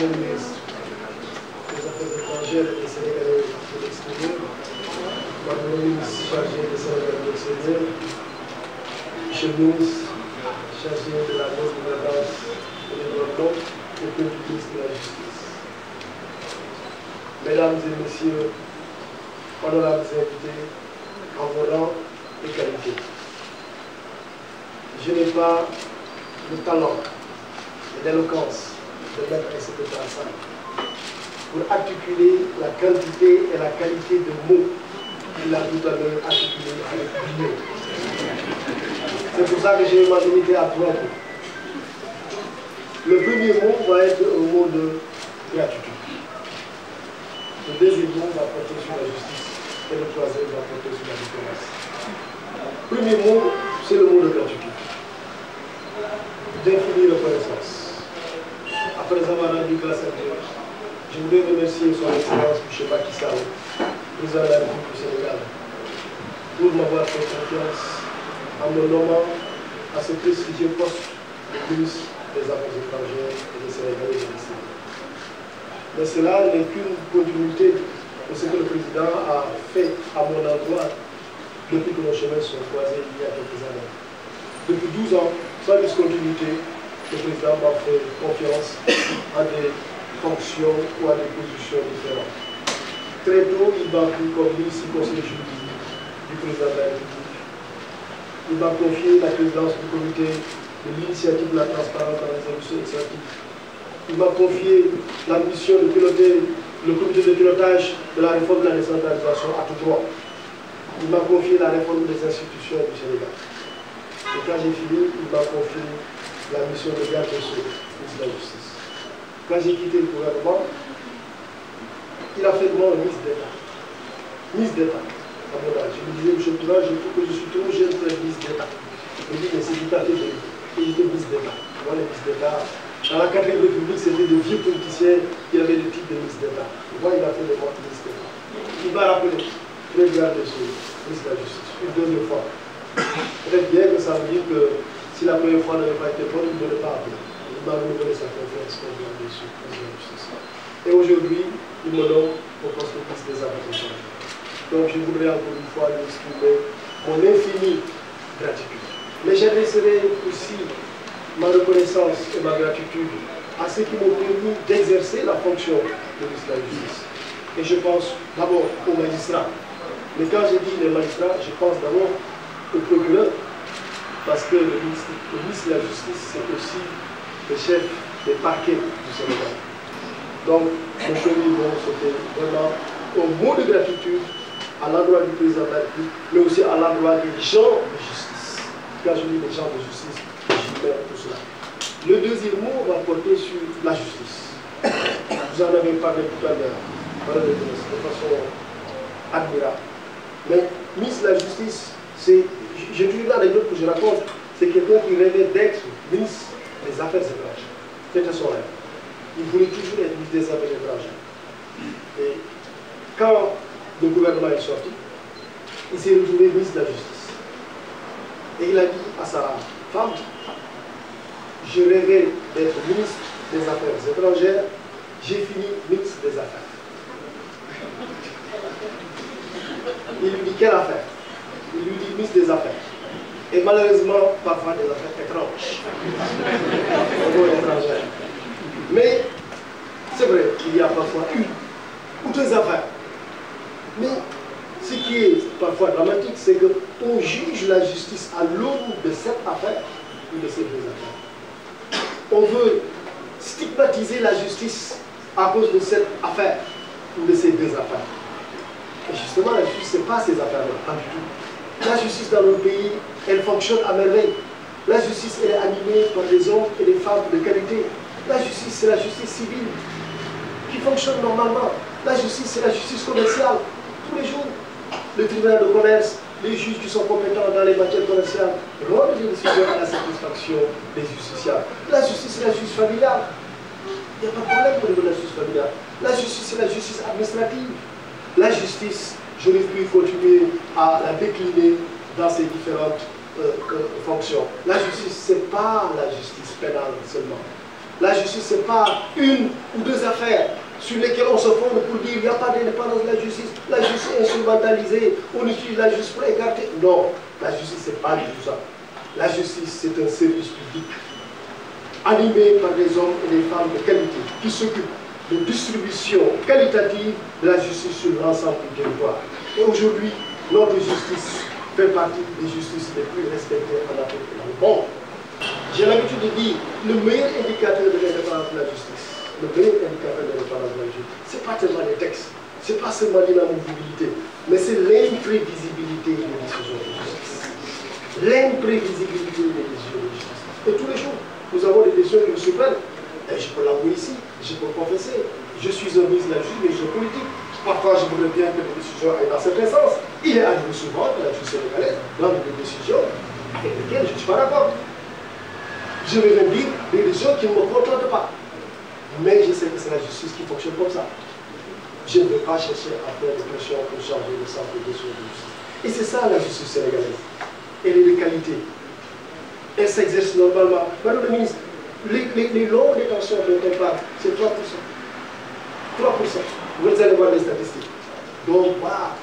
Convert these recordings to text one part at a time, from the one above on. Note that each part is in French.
Monsieur le ministre des Affaires étrangères et des Sénégalais de l'extérieur, Madame le ministre chargé des Sénégalais de l'extérieur, Monsieur le ministre chargé de la bonne gouvernance et du développement, et le ministre de la Justice. Mesdames et Messieurs, honorables invités, en vos rangs et qualités. Je n'ai pas le talent et l'éloquence de mettre un secrétaire ensemble pour articuler la quantité et la qualité de mots qu'il a tout à l'heure articulé avec brio. C'est pour ça que je vais m'en limiter à 3 mots. Le premier mot va être un mot de gratitude. Le deuxième mot va porter sur la justice et le troisième va porter sur la diplomatie. Le premier mot, c'est le mot de gratitude. D'infinie reconnaissance. Après avoir rendu grâce à Dieu, je voudrais remercier son Excellence M. Macky Sall, président de la République du Sénégal, pour m'avoir fait confiance en me nommant à ce prestigieux poste de ministre des Affaires étrangères et des Sénégalais de l'extérieur. Mais cela n'est qu'une continuité de ce que le président a fait à mon endroit depuis que nos chemins sont croisés il y a quelques années. Depuis 12 ans, sans discontinuité, le président m'a fait confiance à des fonctions ou à des positions différentes. Très tôt, il m'a pris comme ministre conseiller juridique du président de la République. Il m'a confié la présidence du comité de l'initiative de la transparence dans les industries extractives. Il m'a confié la mission de piloter le comité de pilotage de la réforme de la décentralisation à tout droit. Il m'a confié la réforme des institutions du Sénégal. Et quand j'ai fini, il m'a confié la mission de garde des Sceaux, ministre de la Justice. Quand j'ai quitté le gouvernement, il a fait de moi un ministre d'État. Ministre d'État, à mon âge. Je me disais, M. Toura, je trouve que je suis trop jeune pour être ministre d'État. Je me dis, mais c'est tout à fait vrai. Et j'étais ministre d'État. Moi, les ministres d'État, dans la 4e République, c'était des vieux politiciens qui avaient le titre de ministre d'État. Moi, il a fait de moi ministre d'État. Il m'a rappelé, le garde des Sceaux, ministre de la Justice, une deuxième fois. Peut-être bien que ça veut dire que si la première fois n'avait pas été bonne, il ne l'aurait pas appelé. Il m'a renouvelé sa confiance comme garde des Sceaux, ministre de la Justice. Et aujourd'hui, il me donne au poste de ministre des Affaires étrangères. Donc je voudrais encore une fois lui exprimer mon infinie gratitude. Mais j'adresserai aussi ma reconnaissance et ma gratitude à ceux qui m'ont permis d'exercer la fonction de ministre de la Justice. Et je pense d'abord aux magistrats. Mais quand je dis les magistrats, je pense d'abord au procureur, parce que le ministre de la Justice, c'est aussi le chef des parquets du Sénégal. Donc, mon premier mot, c'était vraiment un mot de gratitude à l'endroit du président de la République, mais aussi à l'endroit des gens de justice. Quand je dis les gens de justice, j'y mets tout cela. Le deuxième mot va porter sur la justice. Vous en avez parlé tout à l'heure, de façon admirable. Mais ministre de la Justice, j'ai toujours l'anecdote que je raconte, c'est quelqu'un qui rêvait d'être ministre des Affaires étrangères. C'était son rêve. Il voulait toujours être ministre des Affaires étrangères. Et quand le gouvernement est sorti, il s'est retrouvé ministre de la Justice. Et il a dit à sa femme, je rêvais d'être ministre des Affaires étrangères, j'ai fini ministre des Affaires. Il lui dit, quelle affaire? Il lui dit, ministre des Affaires. Et malheureusement, parfois des affaires étranges. Mais, c'est vrai qu'il y a parfois une ou deux affaires. Mais, ce qui est parfois dramatique, c'est qu'on juge la justice à l'aune de cette affaire ou de ces deux affaires. On veut stigmatiser la justice à cause de cette affaire ou de ces deux affaires. Et justement, la justice, ce n'est pas ces affaires-là, pas du tout. La justice dans notre pays, elle fonctionne à merveille. La justice, elle est animée par des hommes et des femmes de qualité. La justice, c'est la justice civile qui fonctionne normalement. La justice, c'est la justice commerciale. Tous les jours, le tribunal de commerce, les juges qui sont compétents dans les matières commerciales rendent des décisions à la satisfaction des justiciables. La justice, c'est la justice familiale. Il n'y a pas de problème au niveau de la justice familiale. La justice, c'est la justice administrative. La justice, j'aurais pu continuer à la décliner dans ses différentes fonctions. La justice, ce n'est pas la justice pénale seulement. La justice, ce n'est pas une ou deux affaires sur lesquelles on se fonde pour dire qu'il n'y a pas d'indépendance de la justice est instrumentalisée, on utilise la justice pour écarter. Non, la justice, ce n'est pas du tout ça. La justice, c'est un service public animé par des hommes et des femmes de qualité qui s'occupent de distribution qualitative de la justice sur l'ensemble du territoire. Et aujourd'hui, notre justice fait partie des justices les plus respectées en Afrique et dans le monde. J'ai l'habitude de dire le meilleur indicateur de l'indépendance de la justice, ce n'est pas tellement les textes, ce n'est pas seulement l'inamovibilité, mais c'est l'imprévisibilité des décisions de justice. L'imprévisibilité des décisions de justice. Et tous les jours, nous avons des décisions qui nous surprennent. Et je peux l'avouer ici, je peux le confesser. Je suis un ministre de la justice, mais je suis politique. Parfois, je voudrais bien que les décisions aillent dans certains sens. Il est arrivé souvent que la justice sénégalaise donne des décisions avec lesquelles je ne suis pas d'accord. Je vais même dire des décisions qui ne me contentent pas. Mais je sais que c'est la justice qui fonctionne comme ça. Je ne vais pas chercher à faire des pressions pour changer le centre de décision de justice. Et c'est ça la justice sénégalaise. Elle est de qualité. Elle s'exerce normalement. Madame le ministre, les longues détentions dont on parle, c'est 3%. 3%. Vous allez voir les statistiques. Donc, voilà,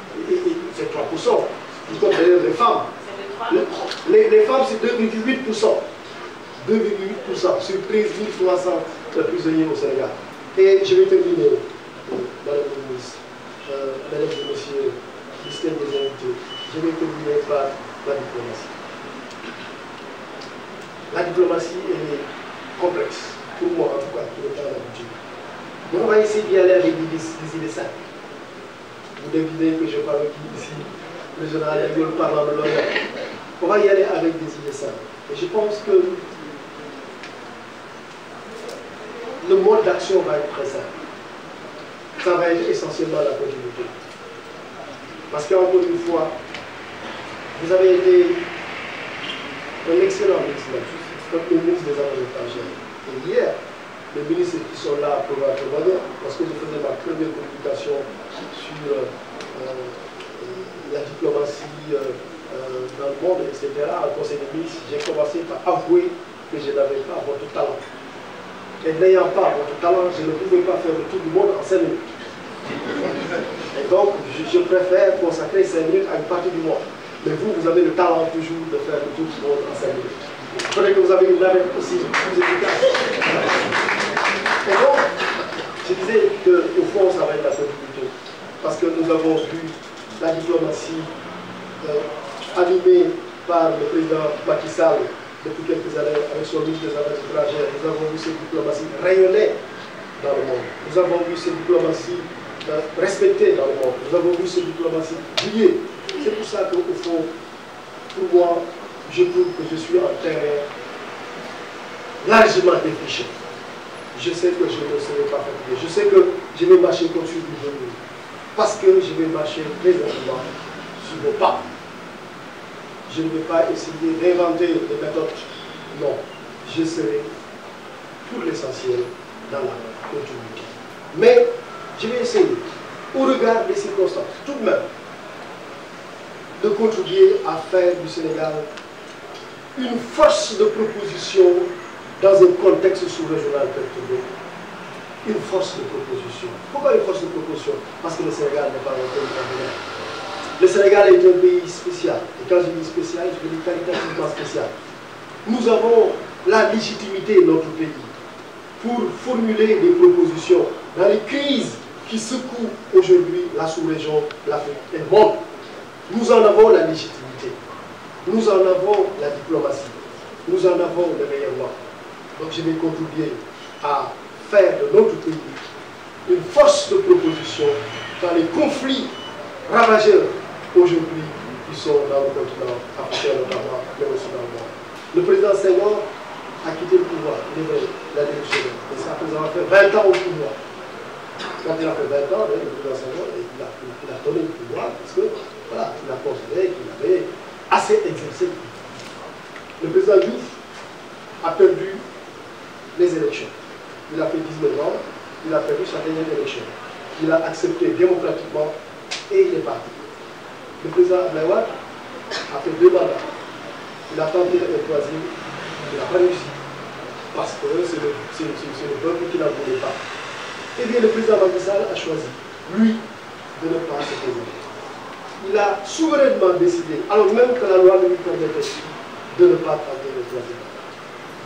c'est 3%. Du côté des femmes. Les femmes, c'est 2,8%. 2,8% sur 13 300 prisonniers au Sénégal. Et je vais terminer, Madame la ministre, Mesdames et Messieurs, système des invités, je vais terminer par la diplomatie. La diplomatie est complexe, pour moi en tout cas, pour le temps d'habitude. Mais on va essayer d'y aller avec des idées simples. Vous devinez que je parle ici, le général Rigol parlant de l'honneur. On va y aller avec des idées simples. Et je pense que le mode d'action va être très simple. Ça va être essentiellement la continuité. Parce qu'encore une fois, vous avez été un excellent ministre de la Justice, comme le ministre des Affaires étrangères. Et hier, les ministres qui sont là pour votre témoigner, parce que je faisais ma première communication sur la diplomatie dans le monde, etc., au Conseil des ministres, j'ai commencé par avouer que je n'avais pas votre talent. Et n'ayant pas votre talent, je ne pouvais pas faire le tour du monde en 5 minutes. Et donc, je préfère consacrer 5 minutes à une partie du monde. Mais vous, vous avez le talent toujours de faire le tour du monde en 5 minutes. Peut-être que vous avez une navette aussi plus efficace. Et donc, je disais qu'au fond, ça va être la continuité. Parce que nous avons vu la diplomatie animée par le président Macky Sall depuis quelques années avec son ministre des Affaires étrangères. Nous avons vu cette diplomatie rayonner dans le monde. Nous avons vu cette diplomatie respectée dans le monde. Nous avons vu cette diplomatie briller. C'est pour ça qu'au fond, pour moi, je trouve que je suis en terrain largement défriché. Je sais que je ne serai pas fatigué. Je sais que je vais marcher comme sur du genou. Parce que je vais marcher présentement sur vos pas. Je ne vais pas essayer d'inventer des méthodes. Non. Je serai pour l'essentiel dans la continuité. Mais je vais essayer, au regard des circonstances, tout de même, de contribuer à faire du Sénégal une force de proposition dans un contexte sous-régional perturbé. Une force de proposition. Pourquoi une force de proposition? Parce que le Sénégal n'est pas un pays ordinaire. Le Sénégal est un pays spécial. Et quand je dis spécial, je dis qualitativement spécial. Nous avons la légitimité de notre pays pour formuler des propositions dans les crises qui secouent aujourd'hui la sous-région, l'Afrique et le monde. Nous en avons la légitimité. Nous en avons la diplomatie. Nous en avons le rayonnement. Donc je vais contribuer à faire de notre pays une force de proposition dans les conflits ravageurs aujourd'hui qui sont dans le continent africain notamment, mais aussi dans le monde. Le président Senghor a quitté le pouvoir, il a démissionné. Et ça nous a fait 20 ans au pouvoir. Quand il a fait 20 ans, le président Senghor, il a donné le pouvoir parce que voilà, il a considéré qu'il avait assez exercé le pouvoir. Le président Diouf a perdu les élections. Il a fait 19 ans, il a perdu sa dernière élection. Il a accepté démocratiquement et il est parti. Le président Abdoulaye Wade a fait 2 mandats. Il a tenté un troisième, il n'a pas réussi. parce que c'est le peuple qui n'en voulait pas. Eh bien, le président Macky Sall a choisi, lui, de ne pas se présenter. Il a souverainement décidé, alors même que la loi ne lui permettait de ne pas tenter le troisième mandat.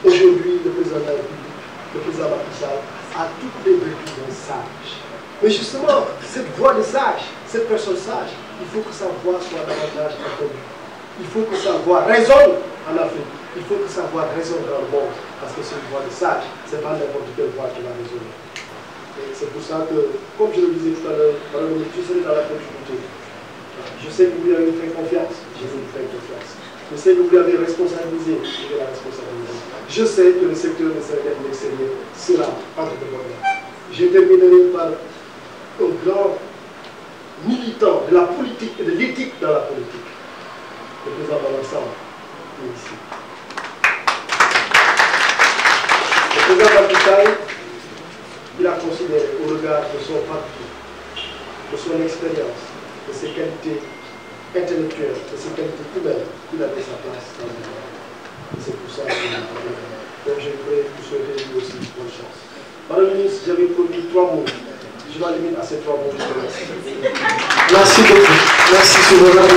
Aujourd'hui, le président de la République, le président Macky Sall, a toutes les vertus d'un sage. Mais justement, cette voix de sage, cette personne sage, il faut que sa voix soit davantage entendue. Il faut que sa voix résonne en Afrique. Il faut que sa voix résonne dans le monde. Parce que c'est une voix de sage. Ce n'est pas n'importe quelle voix qui va résonner. Et c'est pour ça que, comme je le disais tout à l'heure, je serai dans la continuité. Je sais que vous lui avez fait confiance. Je vais vous faire confiance. Je sais que vous l'avez responsabilisé. Je vais la responsabiliser. Je sais que le secteur de Sénégal de l'extérieur sera entre de bonnes mains. Je terminerai par un grand militant de la politique et de l'éthique dans la politique. Le président Balassane est ici. Le président Macky Sall, il a considéré au regard de son parcours, de son expérience, de ses qualités intellectuelles, de ses qualités humaines, qu'il avait sa place dans le monde. Et c'est pour ça que donc je voudrais vous souhaiter lui aussi bonne chance. Madame la ministre, j'avais produit 3 mots. Je vais limiter à ces 3 mots. Merci beaucoup. Merci, souverain.